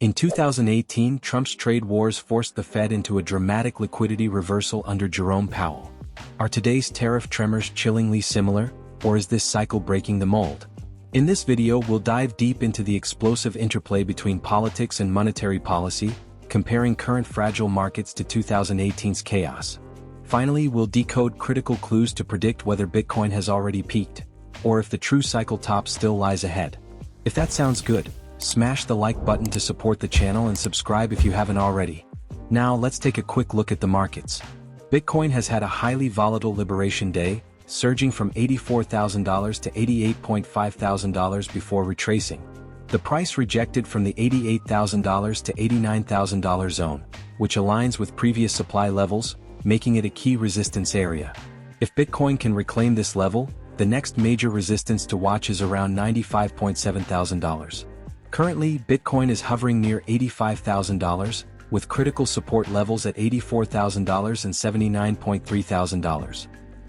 In 2018, Trump's trade wars forced the Fed into a dramatic liquidity reversal under Jerome Powell. Are today's tariff tremors chillingly similar, or is this cycle breaking the mold? In this video, we'll dive deep into the explosive interplay between politics and monetary policy, comparing current fragile markets to 2018's chaos. Finally, we'll decode critical clues to predict whether Bitcoin has already peaked, or if the true cycle top still lies ahead. If that sounds good, smash the like button to support the channel and subscribe if you haven't already. Now let's take a quick look at the markets. Bitcoin has had a highly volatile liberation day, surging from $84,000 to $88,500 before retracing. The price rejected from the $88,000 to $89,000 zone, which aligns with previous supply levels, making it a key resistance area. If Bitcoin can reclaim this level, the next major resistance to watch is around $95,700. Currently, Bitcoin is hovering near $85,000, with critical support levels at $84,000 and $79,300.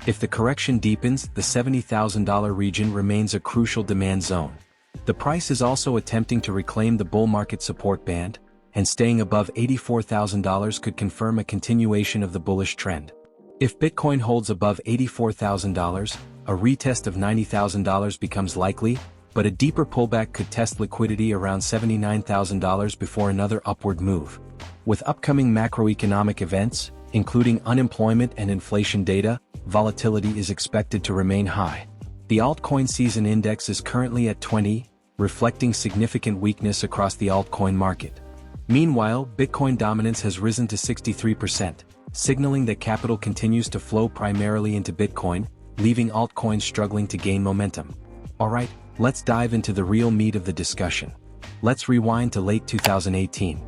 If the correction deepens, the $70,000 region remains a crucial demand zone. The price is also attempting to reclaim the bull market support band, and staying above $84,000 could confirm a continuation of the bullish trend. If Bitcoin holds above $84,000, a retest of $90,000 becomes likely, but a deeper pullback could test liquidity around $79,000 before another upward move. With upcoming macroeconomic events, including unemployment and inflation data, volatility is expected to remain high. The altcoin season index is currently at 20, reflecting significant weakness across the altcoin market. Meanwhile, Bitcoin dominance has risen to 63%, signaling that capital continues to flow primarily into Bitcoin, leaving altcoins struggling to gain momentum. Alright, let's dive into the real meat of the discussion. Let's rewind to late 2018.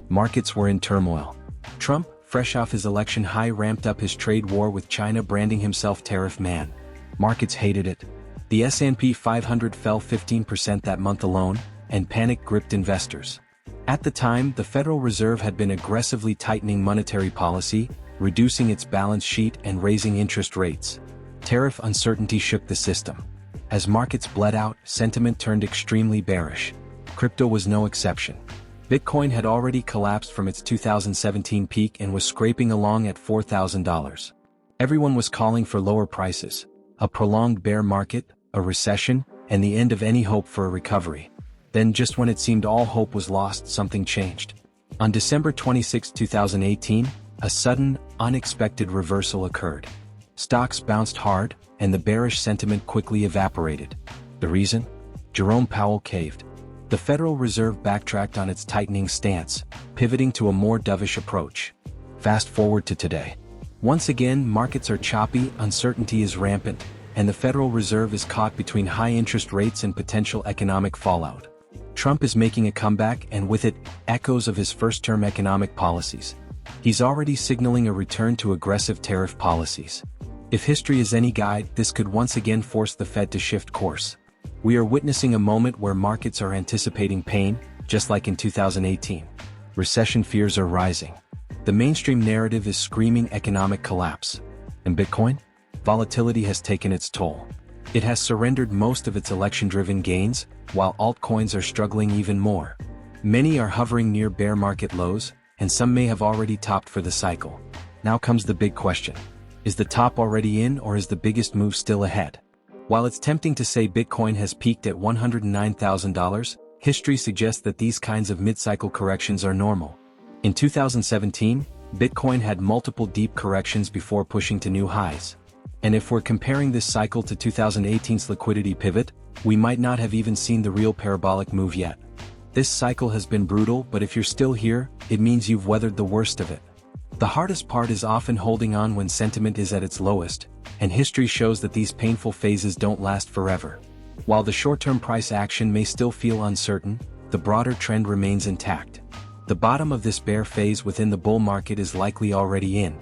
Markets were in turmoil. Trump, fresh off his election high, ramped up his trade war with China, branding himself Tariff Man. Markets hated it. The S&P 500 fell 15% that month alone, and panic gripped investors. At the time, the Federal Reserve had been aggressively tightening monetary policy, reducing its balance sheet and raising interest rates. Tariff uncertainty shook the system. As markets bled out, sentiment turned extremely bearish. Crypto was no exception. Bitcoin had already collapsed from its 2017 peak and was scraping along at $4,000. Everyone was calling for lower prices, a prolonged bear market, a recession, and the end of any hope for a recovery. Then, just when it seemed all hope was lost, something changed. On December 26, 2018, a sudden, unexpected reversal occurred. Stocks bounced hard, and the bearish sentiment quickly evaporated. The reason? Jerome Powell caved. The Federal Reserve backtracked on its tightening stance, pivoting to a more dovish approach. Fast forward to today. Once again, markets are choppy, uncertainty is rampant, and the Federal Reserve is caught between high interest rates and potential economic fallout. Trump is making a comeback, and with it, echoes of his first-term economic policies. He's already signaling a return to aggressive tariff policies. If history is any guide, this could once again force the Fed to shift course. We are witnessing a moment where markets are anticipating pain, just like in 2018. Recession fears are rising. The mainstream narrative is screaming economic collapse. And Bitcoin? Volatility has taken its toll. It has surrendered most of its election-driven gains, while altcoins are struggling even more. Many are hovering near bear market lows, and some may have already topped for the cycle. Now comes the big question. Is the top already in, or is the biggest move still ahead? While it's tempting to say Bitcoin has peaked at $109,000, history suggests that these kinds of mid-cycle corrections are normal. In 2017, Bitcoin had multiple deep corrections before pushing to new highs. And if we're comparing this cycle to 2018's liquidity pivot, we might not have even seen the real parabolic move yet. This cycle has been brutal, but if you're still here, it means you've weathered the worst of it. The hardest part is often holding on when sentiment is at its lowest, and history shows that these painful phases don't last forever. While the short-term price action may still feel uncertain, the broader trend remains intact. The bottom of this bear phase within the bull market is likely already in.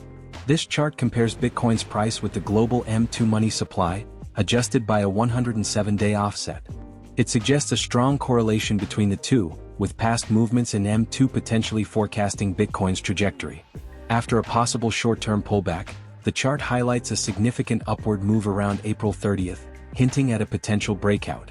This chart compares Bitcoin's price with the global M2 money supply, adjusted by a 107-day offset. It suggests a strong correlation between the two, with past movements in M2 potentially forecasting Bitcoin's trajectory. After a possible short-term pullback, the chart highlights a significant upward move around April 30th, hinting at a potential breakout.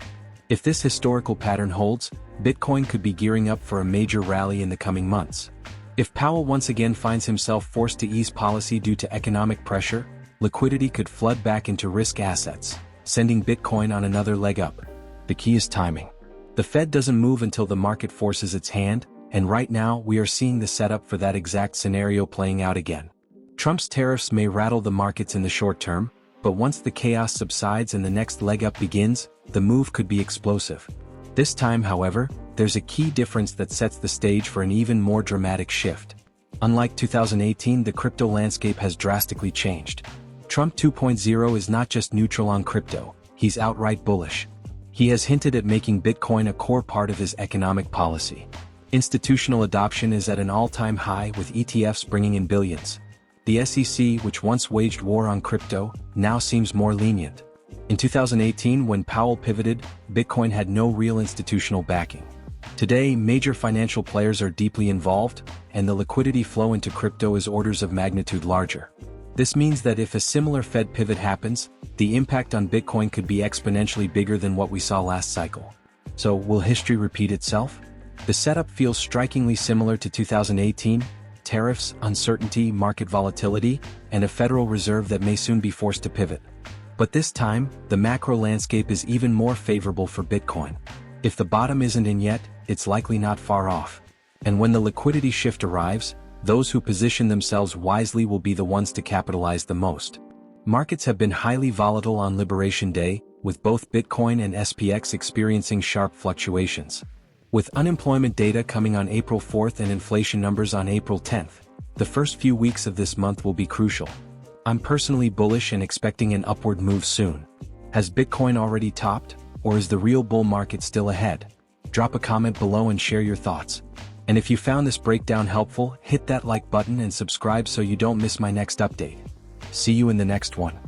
If this historical pattern holds, Bitcoin could be gearing up for a major rally in the coming months. If Powell once again finds himself forced to ease policy due to economic pressure, liquidity could flood back into risk assets, sending Bitcoin on another leg up. The key is timing. The Fed doesn't move until the market forces its hand, and right now we are seeing the setup for that exact scenario playing out again. Trump's tariffs may rattle the markets in the short term, but once the chaos subsides and the next leg up begins, the move could be explosive. This time, however, there's a key difference that sets the stage for an even more dramatic shift. Unlike 2018, the crypto landscape has drastically changed. Trump 2.0 is not just neutral on crypto, he's outright bullish. He has hinted at making Bitcoin a core part of his economic policy. Institutional adoption is at an all-time high, with ETFs bringing in billions. The SEC, which once waged war on crypto, now seems more lenient. In 2018, when Powell pivoted, Bitcoin had no real institutional backing. Today, major financial players are deeply involved, and the liquidity flow into crypto is orders of magnitude larger. This means that if a similar Fed pivot happens, the impact on Bitcoin could be exponentially bigger than what we saw last cycle. So, will history repeat itself? The setup feels strikingly similar to 2018, tariffs, uncertainty, market volatility, and a Federal Reserve that may soon be forced to pivot. But this time, the macro landscape is even more favorable for Bitcoin. If the bottom isn't in yet, it's likely not far off. And when the liquidity shift arrives, those who position themselves wisely will be the ones to capitalize the most. Markets have been highly volatile on Liberation Day, with both Bitcoin and SPX experiencing sharp fluctuations. With unemployment data coming on April 4th and inflation numbers on April 10th, the first few weeks of this month will be crucial. I'm personally bullish and expecting an upward move soon. Has Bitcoin already topped, or is the real bull market still ahead? Drop a comment below and share your thoughts. And if you found this breakdown helpful, hit that like button and subscribe so you don't miss my next update. See you in the next one.